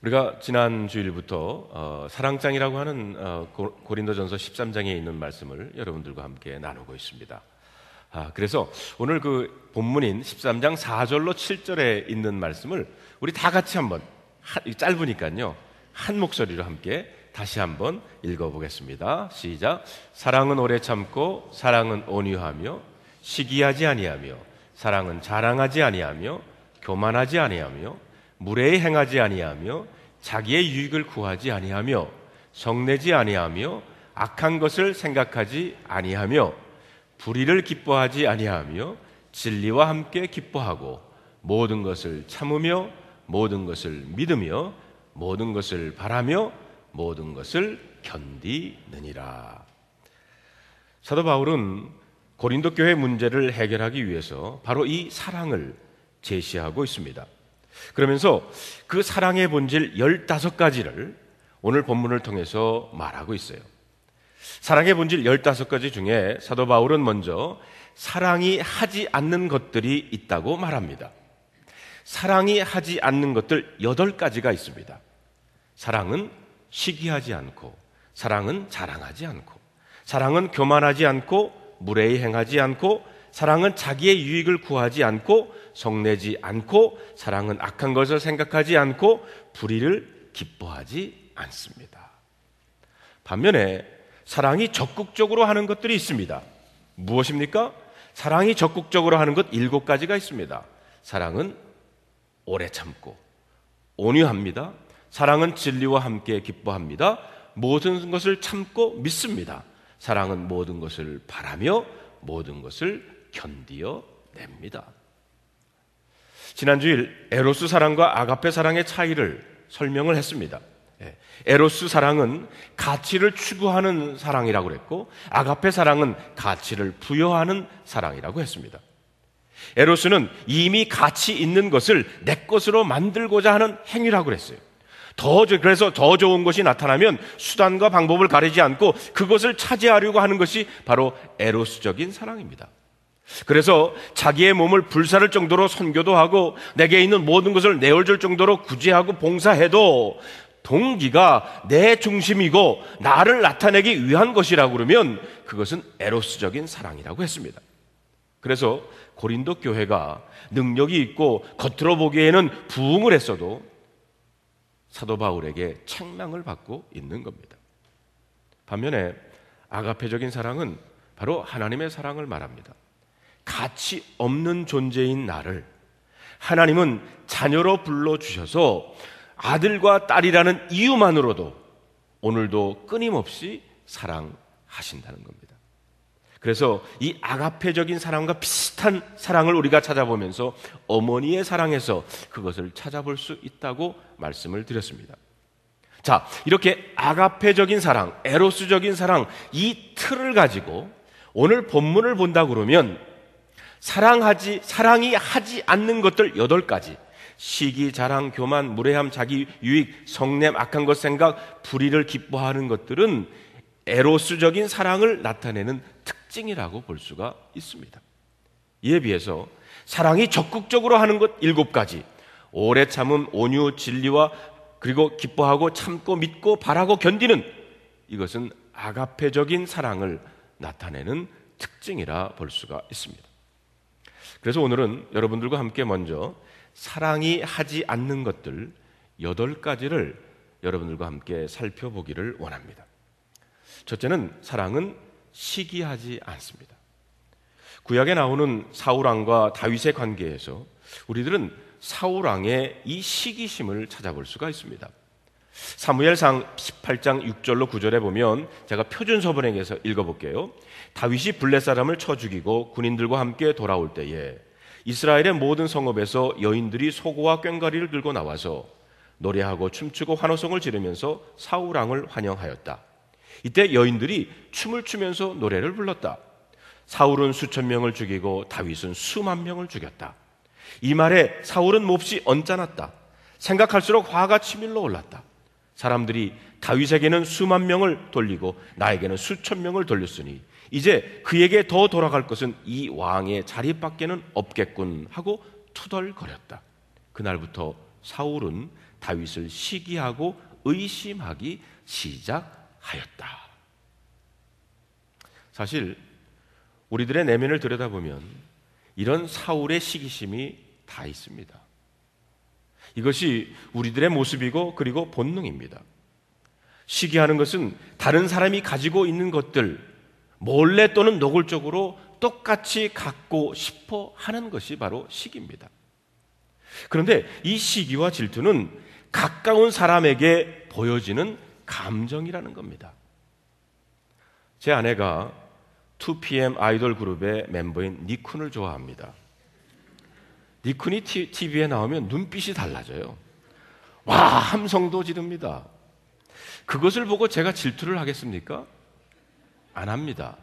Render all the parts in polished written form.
우리가 지난 주일부터 사랑장이라고 하는 고린도전서 13장에 있는 말씀을 여러분들과 함께 나누고 있습니다. 그래서 오늘 그 본문인 13장 4절로 7절에 있는 말씀을 우리 다 같이 한번 짧으니까요 한 목소리로 함께 다시 한번 읽어보겠습니다. 시작. 사랑은 오래 참고 사랑은 온유하며 시기하지 아니하며 사랑은 자랑하지 아니하며 교만하지 아니하며 무례히 행하지 아니하며 자기의 유익을 구하지 아니하며 성내지 아니하며 악한 것을 생각하지 아니하며 불의를 기뻐하지 아니하며 진리와 함께 기뻐하고 모든 것을 참으며 모든 것을 믿으며 모든 것을 바라며 모든 것을 견디느니라. 사도 바울은 고린도 교회 문제를 해결하기 위해서 바로 이 사랑을 제시하고 있습니다. 그러면서 그 사랑의 본질 15가지를 오늘 본문을 통해서 말하고 있어요. 사랑의 본질 15가지 중에 사도 바울은 먼저 사랑이 하지 않는 것들이 있다고 말합니다. 사랑이 하지 않는 것들 8가지가 있습니다. 사랑은 시기하지 않고, 사랑은 자랑하지 않고, 사랑은 교만하지 않고, 무례히 행하지 않고, 사랑은 자기의 유익을 구하지 않고, 성내지 않고, 사랑은 악한 것을 생각하지 않고, 불의를 기뻐하지 않습니다. 반면에 사랑이 적극적으로 하는 것들이 있습니다. 무엇입니까? 사랑이 적극적으로 하는 것 7가지가 있습니다. 사랑은 오래 참고 온유합니다. 사랑은 진리와 함께 기뻐합니다. 모든 것을 참고 믿습니다. 사랑은 모든 것을 바라며 모든 것을 견디어 냅니다. 지난주일 에로스 사랑과 아가페 사랑의 차이를 설명을 했습니다. 에로스 사랑은 가치를 추구하는 사랑이라고 그랬고, 아가페 사랑은 가치를 부여하는 사랑이라고 했습니다. 에로스는 이미 가치 있는 것을 내 것으로 만들고자 하는 행위라고 그랬어요. 그래서 더 좋은 것이 나타나면 수단과 방법을 가리지 않고 그것을 차지하려고 하는 것이 바로 에로스적인 사랑입니다. 그래서 자기의 몸을 불사를 정도로 선교도 하고 내게 있는 모든 것을 내어줄 정도로 구제하고 봉사해도 동기가 내 중심이고 나를 나타내기 위한 것이라고 그러면 그것은 에로스적인 사랑이라고 했습니다. 그래서 고린도 교회가 능력이 있고 겉으로 보기에는 부흥을 했어도 사도 바울에게 책망을 받고 있는 겁니다. 반면에 아가페적인 사랑은 바로 하나님의 사랑을 말합니다. 가치 없는 존재인 나를 하나님은 자녀로 불러주셔서 아들과 딸이라는 이유만으로도 오늘도 끊임없이 사랑하신다는 겁니다. 그래서 이 아가페적인 사랑과 비슷한 사랑을 우리가 찾아보면서 어머니의 사랑에서 그것을 찾아볼 수 있다고 말씀을 드렸습니다. 자, 이렇게 아가페적인 사랑, 에로스적인 사랑, 이 틀을 가지고 오늘 본문을 본다 그러면 사랑이 하지 않는 것들 8가지, 시기, 자랑, 교만, 무례함, 자기 유익, 성냄, 악한 것 생각, 불의를 기뻐하는 것들은 에로스적인 사랑을 나타내는 특징이라고 볼 수가 있습니다. 이에 비해서 사랑이 적극적으로 하는 것 7가지, 오래 참음, 온유, 진리와 그리고 기뻐하고 참고 믿고 바라고 견디는, 이것은 아가페적인 사랑을 나타내는 특징이라 볼 수가 있습니다. 그래서 오늘은 여러분들과 함께 먼저 사랑이 하지 않는 것들 8가지를 여러분들과 함께 살펴보기를 원합니다. 첫째는 사랑은 시기하지 않습니다. 구약에 나오는 사울왕과 다윗의 관계에서 우리들은 사울왕의 이 시기심을 찾아볼 수가 있습니다. 사무엘상 18장 6절로 9절에 보면 제가 표준서번역에서 읽어볼게요. 다윗이 블레 사람을 쳐 죽이고 군인들과 함께 돌아올 때에 이스라엘의 모든 성읍에서 여인들이 소고와 꽹과리를 들고 나와서 노래하고 춤추고 환호성을 지르면서 사울왕을 환영하였다. 이때 여인들이 춤을 추면서 노래를 불렀다. 사울은 수천 명을 죽이고 다윗은 수만 명을 죽였다. 이 말에 사울은 몹시 언짢았다. 생각할수록 화가 치밀러 올랐다. 사람들이 다윗에게는 수만 명을 돌리고 나에게는 수천 명을 돌렸으니 이제 그에게 더 돌아갈 것은 이 왕의 자리밖에는 없겠군 하고 투덜거렸다. 그날부터 사울은 다윗을 시기하고 의심하기 시작하였다. 사실 우리들의 내면을 들여다보면 이런 사울의 시기심이 다 있습니다. 이것이 우리들의 모습이고 그리고 본능입니다. 시기하는 것은 다른 사람이 가지고 있는 것들 몰래 또는 노골적으로 똑같이 갖고 싶어 하는 것이 바로 시기입니다. 그런데 이 시기와 질투는 가까운 사람에게 보여지는 감정이라는 겁니다. 제 아내가 2PM 아이돌 그룹의 멤버인 니쿤을 좋아합니다. 니쿤이 TV에 나오면 눈빛이 달라져요. 와, 함성도 지릅니다. 그것을 보고 제가 질투를 하겠습니까? 안 합니다.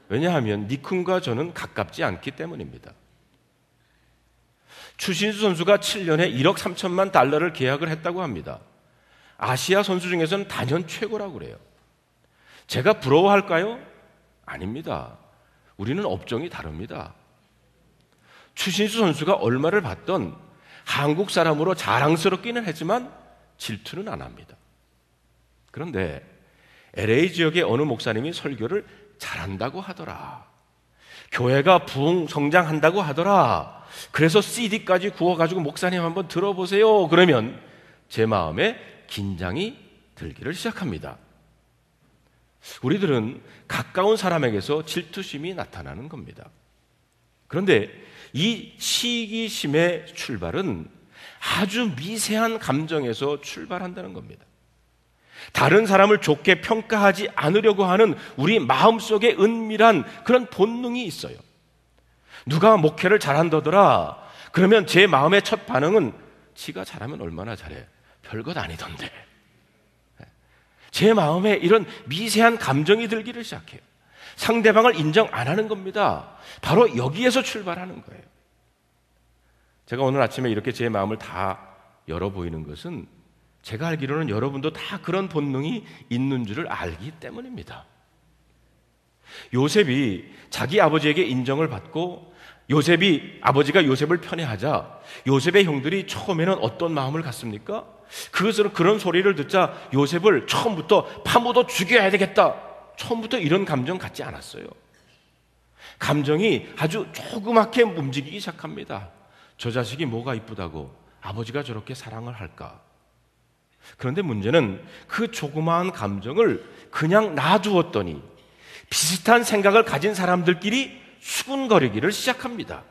왜냐하면 니쿤과 저는 가깝지 않기 때문입니다. 추신수 선수가 7년에 1억 3천만 달러를 계약을 했다고 합니다. 아시아 선수 중에서는 단연 최고라고 그래요. 제가 부러워할까요? 아닙니다. 우리는 업종이 다릅니다. 추신수 선수가 얼마를 받던 한국 사람으로 자랑스럽기는 하지만 질투는 안 합니다. 그런데 LA 지역의 어느 목사님이 설교를 잘한다고 하더라. 교회가 부흥 성장한다고 하더라. 그래서 CD까지 구워가지고 목사님 한번 들어보세요. 그러면 제 마음에 긴장이 들기를 시작합니다. 우리들은 가까운 사람에게서 질투심이 나타나는 겁니다. 그런데 이 시기심의 출발은 아주 미세한 감정에서 출발한다는 겁니다. 다른 사람을 좋게 평가하지 않으려고 하는 우리 마음속에 은밀한 그런 본능이 있어요. 누가 목회를 잘한다더라. 그러면 제 마음의 첫 반응은 지가 잘하면 얼마나 잘해. 별것 아니던데. 제 마음에 이런 미세한 감정이 들기를 시작해요. 상대방을 인정 안 하는 겁니다. 바로 여기에서 출발하는 거예요. 제가 오늘 아침에 이렇게 제 마음을 다 열어 보이는 것은 제가 알기로는 여러분도 다 그런 본능이 있는 줄을 알기 때문입니다. 요셉이 자기 아버지에게 인정을 받고 아버지가 요셉을 편애하자 요셉의 형들이 처음에는 어떤 마음을 갖습니까? 그런 소리를 듣자 요셉을 처음부터 파묻어 죽여야 되겠다. 처음부터 이런 감정 갖지 않았어요. 감정이 아주 조그맣게 움직이기 시작합니다. 저 자식이 뭐가 이쁘다고 아버지가 저렇게 사랑을 할까? 그런데 문제는 그 조그마한 감정을 그냥 놔두었더니 비슷한 생각을 가진 사람들끼리 수군거리기를 시작합니다.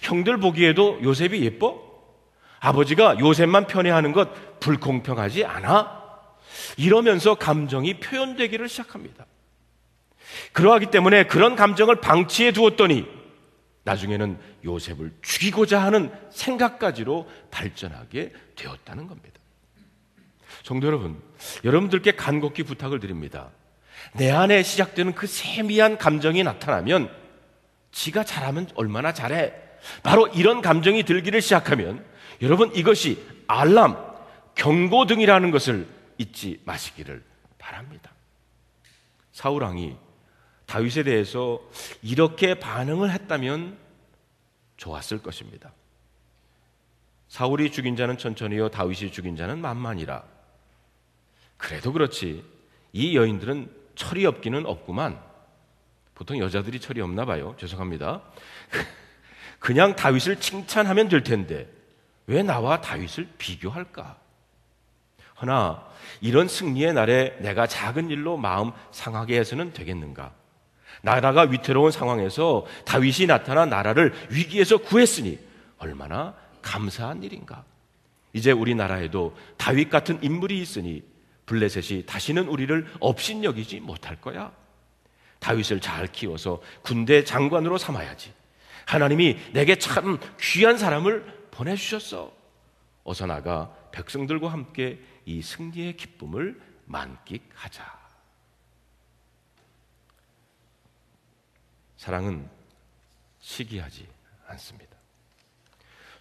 형들 보기에도 요셉이 예뻐? 아버지가 요셉만 편애하는 것 불공평하지 않아? 이러면서 감정이 표현되기를 시작합니다. 그러하기 때문에 그런 감정을 방치해 두었더니 나중에는 요셉을 죽이고자 하는 생각까지로 발전하게 되었다는 겁니다. 성도 여러분, 여러분들께 간곡히 부탁을 드립니다. 내 안에 시작되는 그 세미한 감정이 나타나면 지가 잘하면 얼마나 잘해. 바로 이런 감정이 들기를 시작하면 여러분 이것이 알람, 경고등이라는 것을 잊지 마시기를 바랍니다. 사울왕이 다윗에 대해서 이렇게 반응을 했다면 좋았을 것입니다. 사울이 죽인 자는 천천히요 다윗이 죽인 자는 만만이라. 그래도 그렇지 이 여인들은 철이 없기는 없구만. 보통 여자들이 철이 없나 봐요. 죄송합니다. 그냥 다윗을 칭찬하면 될 텐데 왜 나와 다윗을 비교할까? 허나 이런 승리의 날에 내가 작은 일로 마음 상하게 해서는 되겠는가? 나라가 위태로운 상황에서 다윗이 나타나 나라를 위기에서 구했으니 얼마나 감사한 일인가? 이제 우리나라에도 다윗 같은 인물이 있으니 블레셋이 다시는 우리를 업신여기지 못할 거야. 다윗을 잘 키워서 군대 장관으로 삼아야지. 하나님이 내게 참 귀한 사람을 보내주셨어. 어서 나가 백성들과 함께 이 승리의 기쁨을 만끽하자. 사랑은 시기하지 않습니다.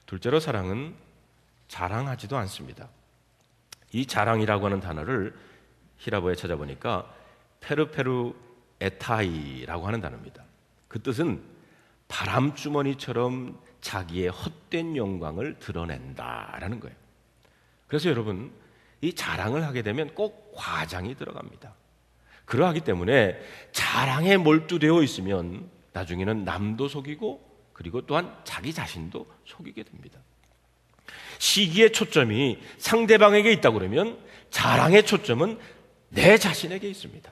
둘째로 사랑은 자랑하지도 않습니다. 이 자랑이라고 하는 단어를 히라보에 찾아보니까 페르페루 에타이라고 하는 단어입니다. 그 뜻은 바람주머니처럼 자기의 헛된 영광을 드러낸다라는 거예요. 그래서 여러분, 이 자랑을 하게 되면 꼭 과장이 들어갑니다. 그러하기 때문에 자랑에 몰두되어 있으면 나중에는 남도 속이고 그리고 또한 자기 자신도 속이게 됩니다. 시기의 초점이 상대방에게 있다고 그러면 자랑의 초점은 내 자신에게 있습니다.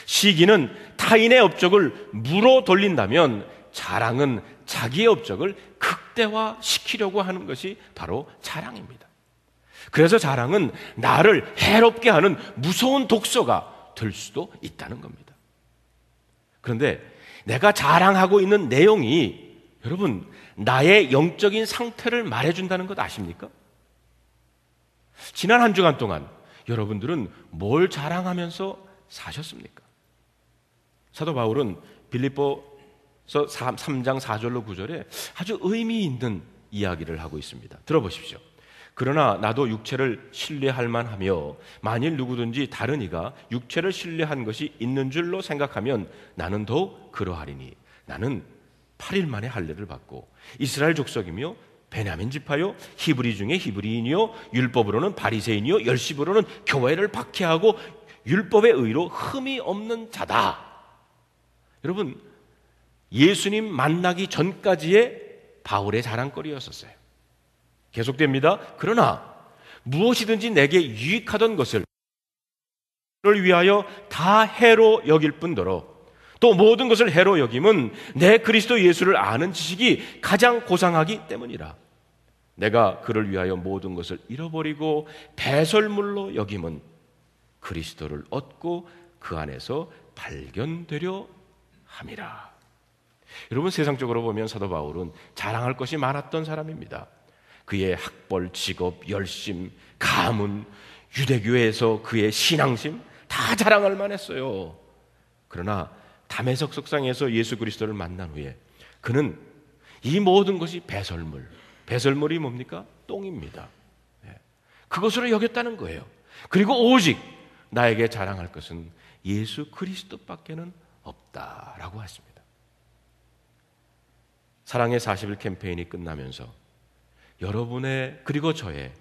시기는 타인의 업적을 물어 돌린다면 자랑은 자기의 업적을 극대화시키려고 하는 것이 바로 자랑입니다. 그래서 자랑은 나를 해롭게 하는 무서운 독소가 될 수도 있다는 겁니다. 그런데 내가 자랑하고 있는 내용이 여러분, 나의 영적인 상태를 말해준다는 것 아십니까? 지난 한 주간 동안 여러분들은 뭘 자랑하면서 사셨습니까? 사도 바울은 빌립보서 3장 4절로 9절에 아주 의미 있는 이야기를 하고 있습니다. 들어보십시오. 그러나 나도 육체를 신뢰할 만하며 만일 누구든지 다른 이가 육체를 신뢰한 것이 있는 줄로 생각하면 나는 더욱 그러하리니 나는 8일 만에 할례를 받고 이스라엘 족속이며 베냐민 지파요 히브리 중에 히브리인이요 율법으로는 바리새인이요 열심으로는 교회를 박해하고 율법의 의로 흠이 없는 자다. 여러분, 예수님 만나기 전까지의 바울의 자랑거리였었어요. 계속됩니다. 그러나 무엇이든지 내게 유익하던 것을 위하여 다 해로 여길 뿐더러 또 모든 것을 해로 여김은 내 그리스도 예수를 아는 지식이 가장 고상하기 때문이라. 내가 그를 위하여 모든 것을 잃어버리고 배설물로 여김은 그리스도를 얻고 그 안에서 발견되려 함이라. 여러분, 세상적으로 보면 사도 바울은 자랑할 것이 많았던 사람입니다. 그의 학벌, 직업, 열심, 가문, 유대교회에서 그의 신앙심 다 자랑할 만했어요. 그러나 다메섹 석상에서 예수 그리스도를 만난 후에 그는 이 모든 것이 배설물이 뭡니까? 똥입니다. 그것으로 여겼다는 거예요. 그리고 오직 나에게 자랑할 것은 예수 그리스도밖에는 없다라고 했습니다. 사랑의 40일 캠페인이 끝나면서 여러분의 그리고 저의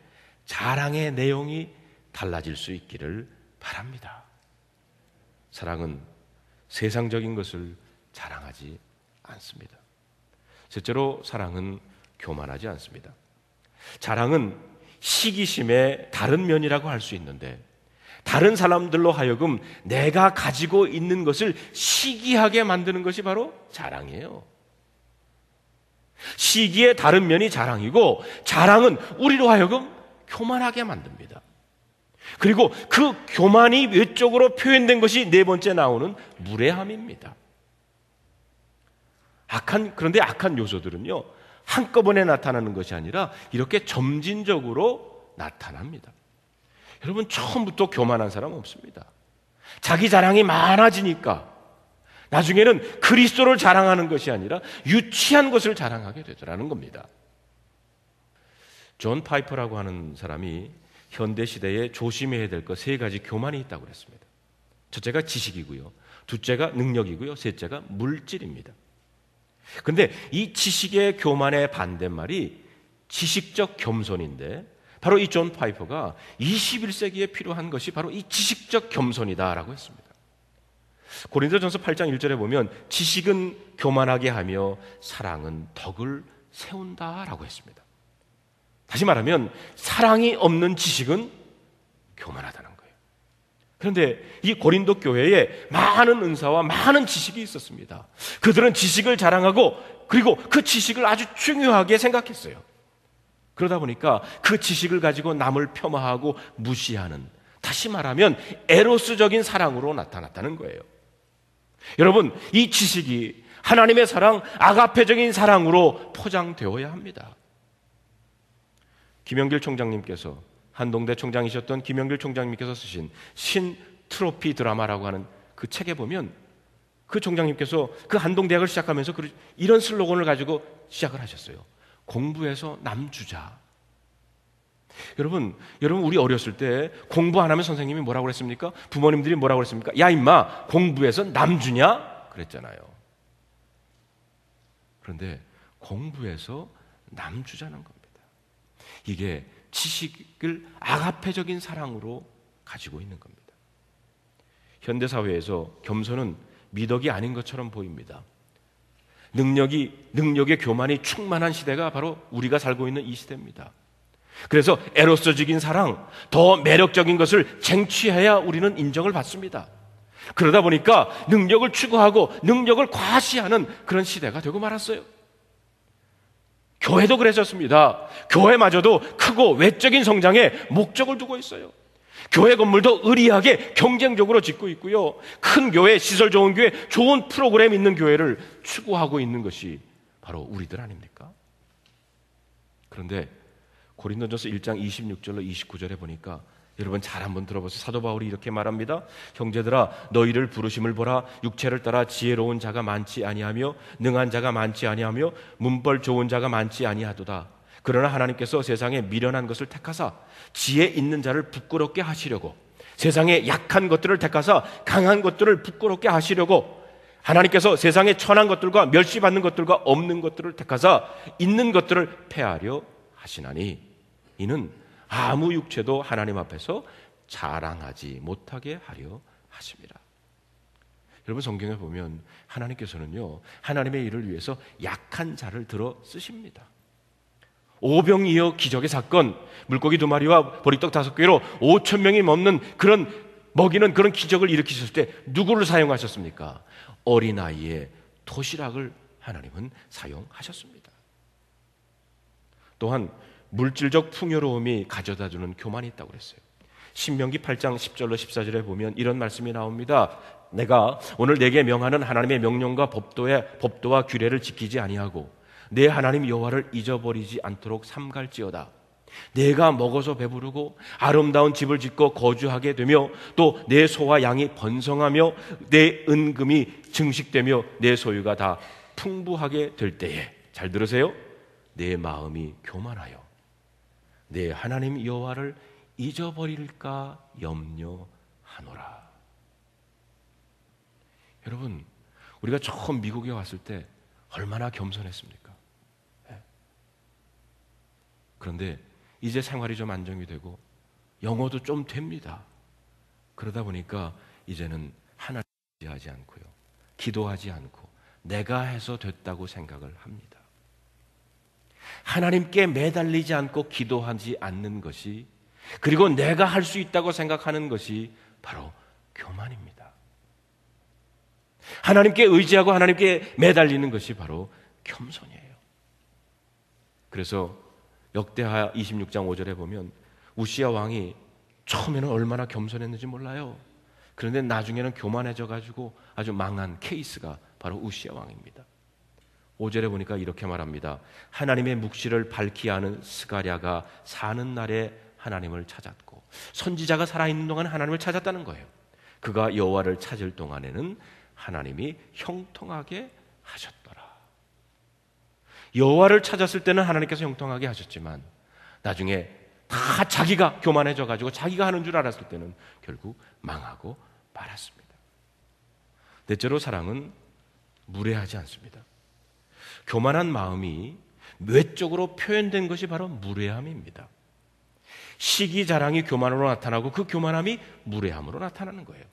자랑의 내용이 달라질 수 있기를 바랍니다. 사랑은 세상적인 것을 자랑하지 않습니다. 셋째로, 사랑은 교만하지 않습니다. 자랑은 시기심의 다른 면이라고 할 수 있는데 다른 사람들로 하여금 내가 가지고 있는 것을 시기하게 만드는 것이 바로 자랑이에요. 시기의 다른 면이 자랑이고 자랑은 우리로 하여금 교만하게 만듭니다. 그리고 그 교만이 외적으로 표현된 것이 네 번째 나오는 무례함입니다. 그런데 악한 요소들은요, 한꺼번에 나타나는 것이 아니라 이렇게 점진적으로 나타납니다. 여러분, 처음부터 교만한 사람 없습니다. 자기 자랑이 많아지니까 나중에는 그리스도를 자랑하는 것이 아니라 유치한 것을 자랑하게 되더라는 겁니다. 존 파이퍼라고 하는 사람이 현대 시대에 조심해야 될 것 세 가지 교만이 있다고 그랬습니다. 첫째가 지식이고요, 둘째가 능력이고요, 셋째가 물질입니다. 그런데 이 지식의 교만의 반대말이 지식적 겸손인데 바로 이 존 파이퍼가 21세기에 필요한 것이 바로 이 지식적 겸손이다라고 했습니다. 고린도전서 8장 1절에 보면 지식은 교만하게 하며 사랑은 덕을 세운다라고 했습니다. 다시 말하면 사랑이 없는 지식은 교만하다는 거예요. 그런데 이 고린도 교회에 많은 은사와 많은 지식이 있었습니다. 그들은 지식을 자랑하고 그리고 그 지식을 아주 중요하게 생각했어요. 그러다 보니까 그 지식을 가지고 남을 폄하하고 무시하는, 다시 말하면 에로스적인 사랑으로 나타났다는 거예요. 여러분, 이 지식이 하나님의 사랑, 아가페적인 사랑으로 포장되어야 합니다. 김영길 총장님께서, 한동대 총장이셨던 김영길 총장님께서 쓰신 신 트로피 드라마라고 하는 그 책에 보면 그 총장님께서 그 한동대학을 시작하면서 이런 슬로건을 가지고 시작을 하셨어요. 공부해서 남 주자. 여러분 우리 어렸을 때 공부 안 하면 선생님이 뭐라고 그랬습니까? 부모님들이 뭐라고 그랬습니까? 야 임마, 공부해서 남 주냐? 그랬잖아요. 그런데 공부해서 남주자는 겁니다. 이게 지식을 아가페적인 사랑으로 가지고 있는 겁니다. 현대사회에서 겸손은 미덕이 아닌 것처럼 보입니다. 능력의 교만이 충만한 시대가 바로 우리가 살고 있는 이 시대입니다. 그래서 에로서적인 사랑, 더 매력적인 것을 쟁취해야 우리는 인정을 받습니다. 그러다 보니까 능력을 추구하고 능력을 과시하는 그런 시대가 되고 말았어요. 교회도 그랬었습니다. 교회마저도 크고 외적인 성장에 목적을 두고 있어요. 교회 건물도 의리하게 경쟁적으로 짓고 있고요. 큰 교회, 시설 좋은 교회, 좋은 프로그램 있는 교회를 추구하고 있는 것이 바로 우리들 아닙니까? 그런데 고린도전서 1장 26절로 29절에 보니까 여러분 잘 한번 들어보세요. 사도 바울이 이렇게 말합니다. 형제들아, 너희를 부르심을 보라. 육체를 따라 지혜로운 자가 많지 아니하며 능한 자가 많지 아니하며 문벌 좋은 자가 많지 아니하도다. 그러나 하나님께서 세상에 미련한 것을 택하사 지혜 있는 자를 부끄럽게 하시려고, 세상에 약한 것들을 택하사 강한 것들을 부끄럽게 하시려고, 하나님께서 세상에 천한 것들과 멸시받는 것들과 없는 것들을 택하사 있는 것들을 폐하려 하시나니 이는 아무 육체도 하나님 앞에서 자랑하지 못하게 하려 하십니다. 여러분, 성경에 보면 하나님께서는요, 하나님의 일을 위해서 약한 자를 들어 쓰십니다. 오병이어 기적의 사건, 물고기 2마리와 보리떡 5개로 5,000명이 먹이는 그런 기적을 일으키셨을 때 누구를 사용하셨습니까? 어린아이의 도시락을 하나님은 사용하셨습니다. 또한 물질적 풍요로움이 가져다주는 교만이 있다고 그랬어요. 신명기 8장 10절로 14절에 보면 이런 말씀이 나옵니다. 내가 오늘 내게 명하는 하나님의 명령과 법도와 규례를 지키지 아니하고 내 하나님 여호와를 잊어버리지 않도록 삼갈지어다. 내가 먹어서 배부르고 아름다운 집을 짓고 거주하게 되며 또 내 소와 양이 번성하며 내 은금이 증식되며 내 소유가 다 풍부하게 될 때에, 잘 들으세요, 내 마음이 교만하여 내 하나님 여호와를 잊어버릴까 염려하노라. 여러분, 우리가 처음 미국에 왔을 때 얼마나 겸손했습니까? 그런데 이제 생활이 좀 안정이 되고 영어도 좀 됩니다. 그러다 보니까 이제는 하나님 의지하지 않고요, 기도하지 않고 내가 해서 됐다고 생각을 합니다. 하나님께 매달리지 않고 기도하지 않는 것이, 그리고 내가 할 수 있다고 생각하는 것이 바로 교만입니다. 하나님께 의지하고 하나님께 매달리는 것이 바로 겸손이에요. 그래서 역대하 26장 5절에 보면 우시야 왕이 처음에는 얼마나 겸손했는지 몰라요. 그런데 나중에는 교만해져 가지고 아주 망한 케이스가 바로 우시야 왕입니다. 5절에 보니까 이렇게 말합니다. 하나님의 묵시를 밝히 아는 스가랴가 사는 날에 하나님을 찾았고, 선지자가 살아있는 동안 하나님을 찾았다는 거예요. 그가 여호와를 찾을 동안에는 하나님이 형통하게 하셨더라. 여호와를 찾았을 때는 하나님께서 형통하게 하셨지만 나중에 다 자기가 교만해져 가지고 자기가 하는 줄 알았을 때는 결국 망하고 말았습니다. 넷째로, 사랑은 무례하지 않습니다. 교만한 마음이 외적으로 표현된 것이 바로 무례함입니다. 시기 자랑이 교만으로 나타나고 그 교만함이 무례함으로 나타나는 거예요.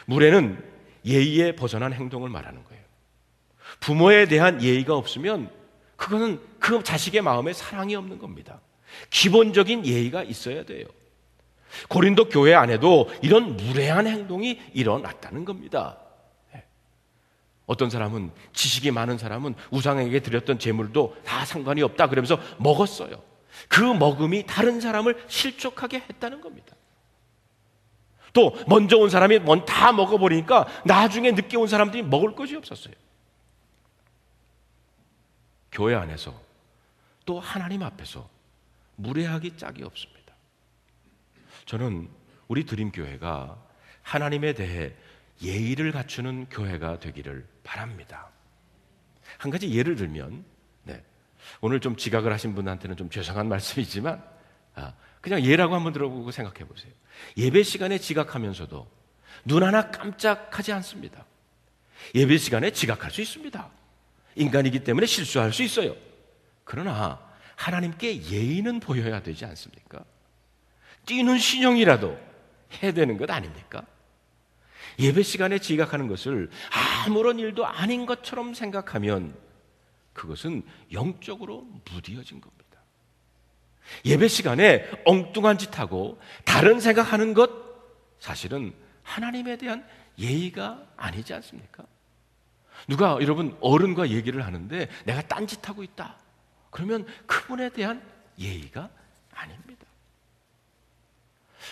무례는 예의에 벗어난 행동을 말하는 거예요. 부모에 대한 예의가 없으면 그거는 그 자식의 마음에 사랑이 없는 겁니다. 기본적인 예의가 있어야 돼요. 고린도 교회 안에도 이런 무례한 행동이 일어났다는 겁니다. 어떤 사람은, 지식이 많은 사람은 우상에게 드렸던 제물도 다 상관이 없다 그러면서 먹었어요. 그 먹음이 다른 사람을 실족하게 했다는 겁니다. 또 먼저 온 사람이 다 먹어버리니까 나중에 늦게 온 사람들이 먹을 것이 없었어요. 교회 안에서 또 하나님 앞에서 무례하기 짝이 없습니다. 저는 우리 드림교회가 하나님에 대해 예의를 갖추는 교회가 되기를 바랍니다. 한 가지 예를 들면, 오늘 좀 지각을 하신 분한테는 좀 죄송한 말씀이지만 그냥 예라고 한번 들어보고 생각해 보세요. 예배 시간에 지각하면서도 눈 하나 깜짝하지 않습니다. 예배 시간에 지각할 수 있습니다. 인간이기 때문에 실수할 수 있어요. 그러나 하나님께 예의는 보여야 되지 않습니까? 뛰는 신용이라도 해야 되는 것 아닙니까? 예배 시간에 지각하는 것을 아무런 일도 아닌 것처럼 생각하면 그것은 영적으로 무디어진 겁니다. 예배 시간에 엉뚱한 짓 하고 다른 생각하는 것, 사실은 하나님에 대한 예의가 아니지 않습니까? 누가 여러분 어른과 얘기를 하는데 내가 딴짓하고 있다, 그러면 그분에 대한 예의가 아닙니다.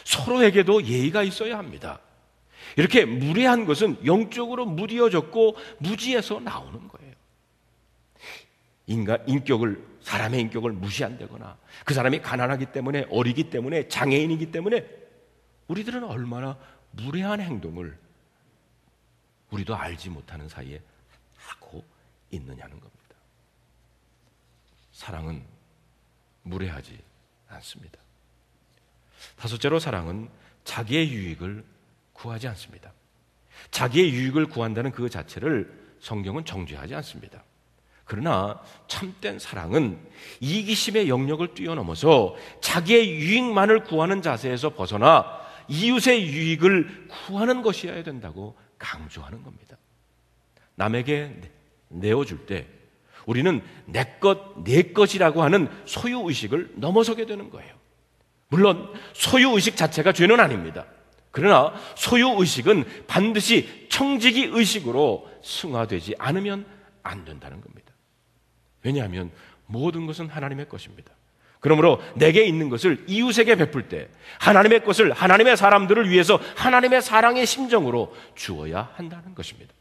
서로에게도 예의가 있어야 합니다. 이렇게 무례한 것은 영적으로 무디어졌고 무지에서 나오는 거예요. 사람의 인격을 무시한다거나 그 사람이 가난하기 때문에, 어리기 때문에, 장애인이기 때문에 우리들은 얼마나 무례한 행동을 우리도 알지 못하는 사이에 하고 있느냐는 겁니다. 사랑은 무례하지 않습니다. 다섯째로, 사랑은 자기의 유익을 구하지 않습니다. 자기의 유익을 구한다는 그 자체를 성경은 정죄하지 않습니다. 그러나 참된 사랑은 이기심의 영역을 뛰어넘어서 자기의 유익만을 구하는 자세에서 벗어나 이웃의 유익을 구하는 것이어야 된다고 강조하는 겁니다. 남에게 내어줄 때 우리는 내 것이라고 하는 소유의식을 넘어서게 되는 거예요. 물론 소유의식 자체가 죄는 아닙니다. 그러나 소유의식은 반드시 청지기의식으로 승화되지 않으면 안 된다는 겁니다. 왜냐하면 모든 것은 하나님의 것입니다. 그러므로 내게 있는 것을 이웃에게 베풀 때 하나님의 것을, 하나님의 사람들을 위해서 하나님의 사랑의 심정으로 주어야 한다는 것입니다.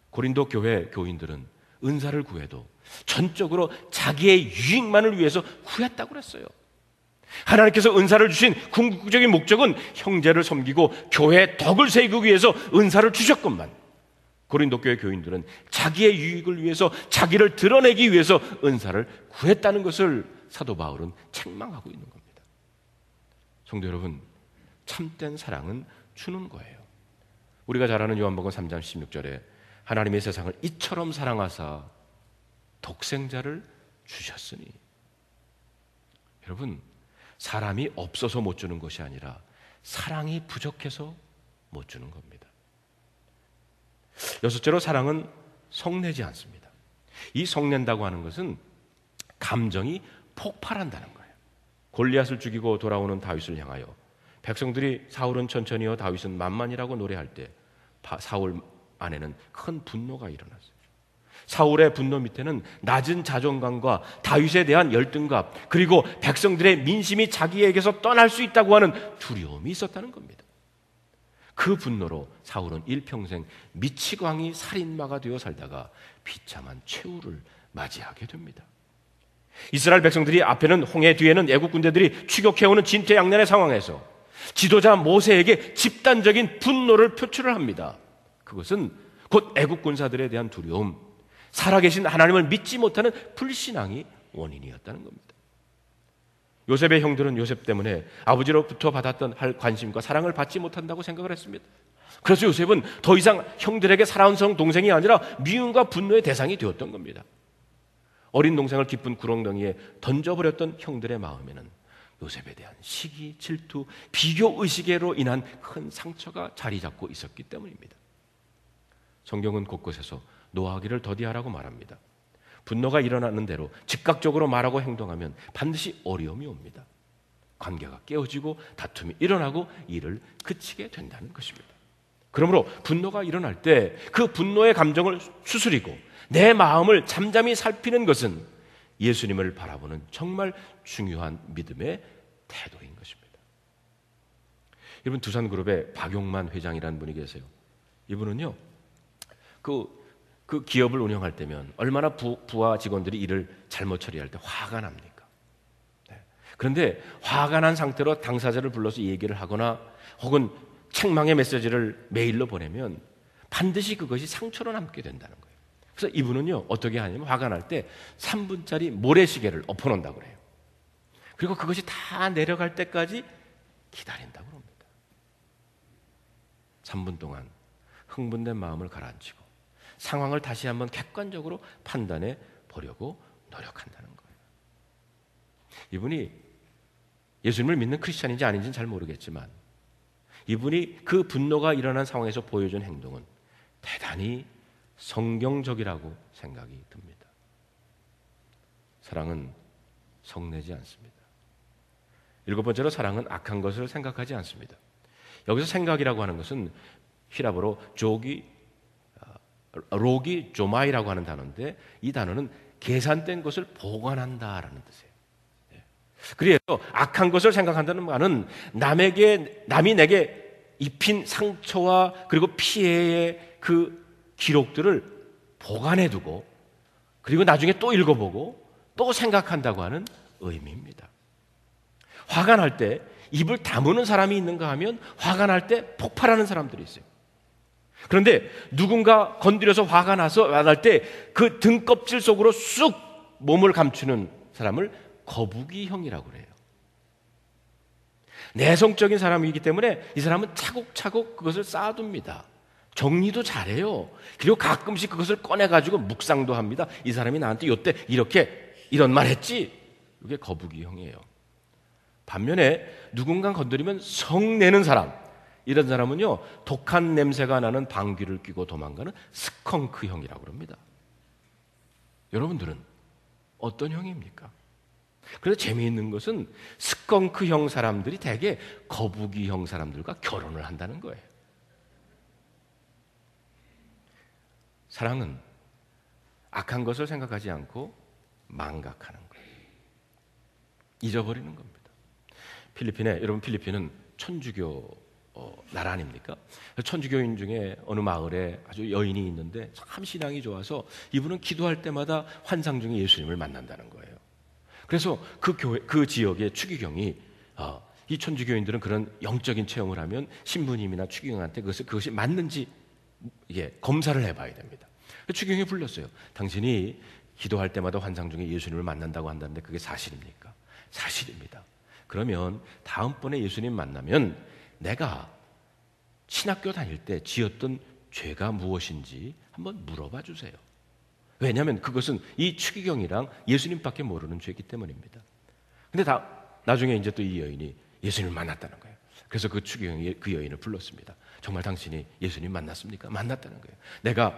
고린도 교회 교인들은 은사를 구해도 전적으로 자기의 유익만을 위해서 구했다고 그랬어요. 하나님께서 은사를 주신 궁극적인 목적은 형제를 섬기고 교회의 덕을 세우기 위해서 은사를 주셨건만, 고린도 교회 교인들은 자기의 유익을 위해서, 자기를 드러내기 위해서 은사를 구했다는 것을 사도 바울은 책망하고 있는 겁니다. 성도 여러분, 참된 사랑은 주는 거예요. 우리가 잘 아는 요한복음 3장 16절에 하나님의 세상을 이처럼 사랑하사 독생자를 주셨으니, 여러분, 사람이 없어서 못 주는 것이 아니라 사랑이 부족해서 못 주는 겁니다. 여섯째로, 사랑은 성내지 않습니다. 이 성낸다고 하는 것은 감정이 폭발한다는 거예요. 골리앗을 죽이고 돌아오는 다윗을 향하여 백성들이 사울은 천천히요 다윗은 만만이라고 노래할 때 사울 안에는 큰 분노가 일어났어요. 사울의 분노 밑에는 낮은 자존감과 다윗에 대한 열등감, 그리고 백성들의 민심이 자기에게서 떠날 수 있다고 하는 두려움이 있었다는 겁니다. 그 분노로 사울은 일평생 미치광이 살인마가 되어 살다가 비참한 최후를 맞이하게 됩니다. 이스라엘 백성들이 앞에는 홍해, 뒤에는 애국 군대들이 추격해오는 진퇴양난의 상황에서 지도자 모세에게 집단적인 분노를 표출을 합니다. 그것은 곧 애국 군사들에 대한 두려움, 살아계신 하나님을 믿지 못하는 불신앙이 원인이었다는 겁니다. 요셉의 형들은 요셉 때문에 아버지로부터 받았던 관심과 사랑을 받지 못한다고 생각을 했습니다. 그래서 요셉은 더 이상 형들에게 사랑스러운 동생이 아니라 미움과 분노의 대상이 되었던 겁니다. 어린 동생을 깊은 구렁텅이에 던져버렸던 형들의 마음에는 요셉에 대한 시기, 질투, 비교의식으로 인한 큰 상처가 자리 잡고 있었기 때문입니다. 성경은 곳곳에서 노하기를 더디하라고 말합니다. 분노가 일어나는 대로 즉각적으로 말하고 행동하면 반드시 어려움이 옵니다. 관계가 깨어지고 다툼이 일어나고 일을 그치게 된다는 것입니다. 그러므로 분노가 일어날 때 그 분노의 감정을 추스리고 내 마음을 잠잠히 살피는 것은 예수님을 바라보는 정말 중요한 믿음의 태도인 것입니다. 여러분, 두산그룹의 박용만 회장이라는 분이 계세요. 이분은요, 그 기업을 운영할 때면 얼마나 부하 직원들이 일을 잘못 처리할 때 화가 납니까? 네. 그런데 화가 난 상태로 당사자를 불러서 얘기를 하거나 혹은 책망의 메시지를 메일로 보내면 반드시 그것이 상처로 남게 된다는 거예요. 그래서 이분은요, 어떻게 하냐면 화가 날 때 3분짜리 모래시계를 엎어놓는다고 그래요. 그리고 그것이 다 내려갈 때까지 기다린다고 합니다. 3분 동안 흥분된 마음을 가라앉히고 상황을 다시 한번 객관적으로 판단해 보려고 노력한다는 거예요. 이분이 예수님을 믿는 크리스찬인지 아닌지는 잘 모르겠지만 이분이 그 분노가 일어난 상황에서 보여준 행동은 대단히 성경적이라고 생각이 듭니다. 사랑은 성내지 않습니다. 7번째로 사랑은 악한 것을 생각하지 않습니다. 여기서 생각이라고 하는 것은 히라보로 로기 조마이라고 하는 단어인데 이 단어는 계산된 것을 보관한다라는 뜻이에요. 그래서 악한 것을 생각한다는 말은 남이 내게 입힌 상처와 그리고 피해의 그 기록들을 보관해두고 그리고 나중에 또 읽어보고 또 생각한다고 하는 의미입니다. 화가 날 때 입을 다무는 사람이 있는가 하면 화가 날 때 폭발하는 사람들이 있어요. 그런데 누군가 건드려서 화가 날 때 그 등껍질 속으로 쑥 몸을 감추는 사람을 거북이형이라고 그래요. 내성적인 사람이기 때문에 이 사람은 차곡차곡 그것을 쌓아둡니다. 정리도 잘해요. 그리고 가끔씩 그것을 꺼내가지고 묵상도 합니다. 이 사람이 나한테 이때 이런 말 했지? 이게 거북이형이에요. 반면에 누군가 건드리면 성내는 사람, 이런 사람은요 독한 냄새가 나는 방귀를 뀌고 도망가는 스컹크형이라고 그럽니다. 여러분들은 어떤 형입니까? 그래서 재미있는 것은 스컹크형 사람들이 대개 거북이형 사람들과 결혼을 한다는 거예요. 사랑은 악한 것을 생각하지 않고 망각하는 거예요. 잊어버리는 겁니다. 여러분 필리핀은 천주교 나라 아닙니까? 천주교인 중에 어느 마을에 아주 여인이 있는데 참 신앙이 좋아서 이분은 기도할 때마다 환상 중에 예수님을 만난다는 거예요. 그래서 그 지역의 추기경이 이 천주교인들은 그런 영적인 체험을 하면 신부님이나 추기경한테 그것이 맞는지 검사를 해봐야 됩니다. 추기경이 불렀어요. 당신이 기도할 때마다 환상 중에 예수님을 만난다고 한다는데 그게 사실입니까? 사실입니다. 그러면 다음번에 예수님 만나면 내가 신학교 다닐 때 지었던 죄가 무엇인지 한번 물어봐 주세요. 왜냐하면 그것은 이 추기경이랑 예수님밖에 모르는 죄이기 때문입니다. 근데 나중에 이제 또 이 여인이 예수님을 만났다는 거예요. 그래서 그 추기경이 그 여인을 불렀습니다. 정말 당신이 예수님 만났습니까? 만났다는 거예요. 내가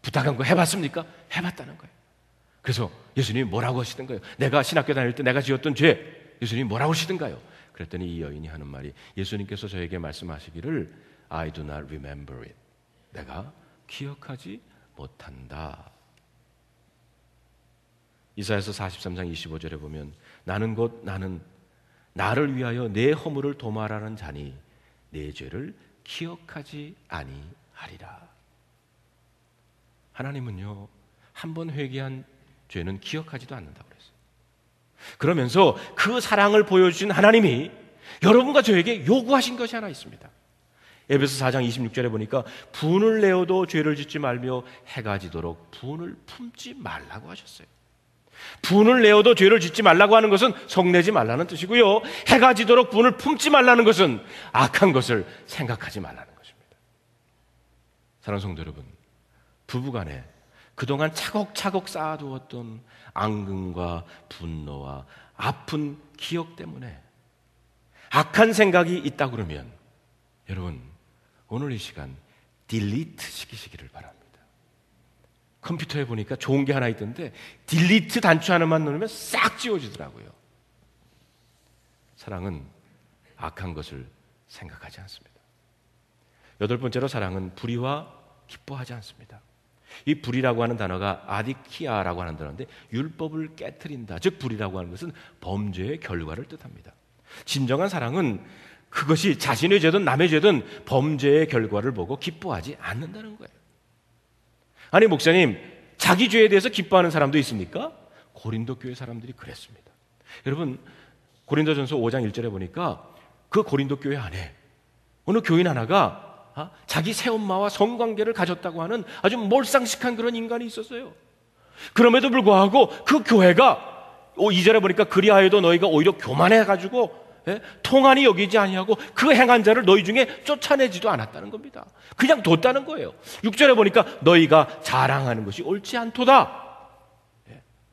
부탁한 거 해봤습니까? 해봤다는 거예요. 그래서 예수님이 뭐라고 하시던가요? 내가 신학교 다닐 때 내가 지었던 죄 예수님이 뭐라고 하시던가요? 그랬더니 이 여인이 하는 말이 예수님께서 저에게 말씀하시기를 I do not remember it. 내가 기억하지 못한다. 이사야서 43장 25절에 보면 나는 나를 위하여 내 허물을 도말하는 자니 내 죄를 기억하지 아니하리라. 하나님은요 한 번 회개한 죄는 기억하지도 않는다고 그랬어요. 그러면서 그 사랑을 보여주신 하나님이 여러분과 저에게 요구하신 것이 하나 있습니다. 에베소 4장 26절에 보니까 분을 내어도 죄를 짓지 말며 해가 지도록 분을 품지 말라고 하셨어요. 분을 내어도 죄를 짓지 말라고 하는 것은 성내지 말라는 뜻이고요. 해가 지도록 분을 품지 말라는 것은 악한 것을 생각하지 말라는 것입니다. 사랑하는 성도 여러분, 부부간에 그동안 차곡차곡 쌓아두었던 앙금과 분노와 아픈 기억 때문에 악한 생각이 있다 그러면 여러분 오늘 이 시간 딜리트 시키시기를 바랍니다. 컴퓨터에 보니까 좋은 게 하나 있던데 딜리트 단추 하나만 누르면 싹 지워지더라고요. 사랑은 악한 것을 생각하지 않습니다. 8번째로 사랑은 불의와 기뻐하지 않습니다. 이 불이라고 하는 단어가 아디키아라고 하는 단어인데 율법을 깨트린다. 즉 불이라고 하는 것은 범죄의 결과를 뜻합니다. 진정한 사랑은 그것이 자신의 죄든 남의 죄든 범죄의 결과를 보고 기뻐하지 않는다는 거예요. 아니 목사님 자기 죄에 대해서 기뻐하는 사람도 있습니까? 고린도 교회 사람들이 그랬습니다. 여러분 고린도전서 5장 1절에 보니까 그 고린도 교회 안에 어느 교인 하나가 자기 새엄마와 성관계를 가졌다고 하는 아주 몰상식한 그런 인간이 있었어요. 그럼에도 불구하고 그 교회가 2절에 보니까 그리하여도 너희가 오히려 교만해가지고 통한이 여기지 아니하고 그 행한 자를 너희 중에 쫓아내지도 않았다는 겁니다. 그냥 뒀다는 거예요. 6절에 보니까 너희가 자랑하는 것이 옳지 않도다.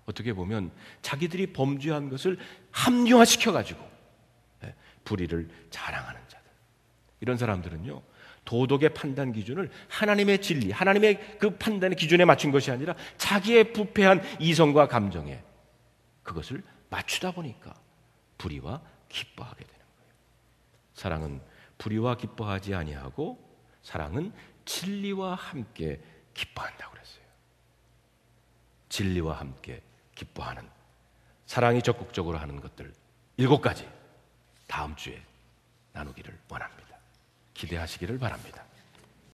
어떻게 보면 자기들이 범죄한 것을 합리화시켜가지고 불의를 자랑하는 자들. 이런 사람들은요, 도덕의 판단 기준을 하나님의 진리, 하나님의 그 판단의 기준에 맞춘 것이 아니라 자기의 부패한 이성과 감정에 그것을 맞추다 보니까 불의와 기뻐하게 되는 거예요. 사랑은 불의와 기뻐하지 아니하고 사랑은 진리와 함께 기뻐한다고 그랬어요. 진리와 함께 기뻐하는, 사랑이 적극적으로 하는 것들 7가지 다음 주에 나누기를 원합니다. 기대하시기를 바랍니다.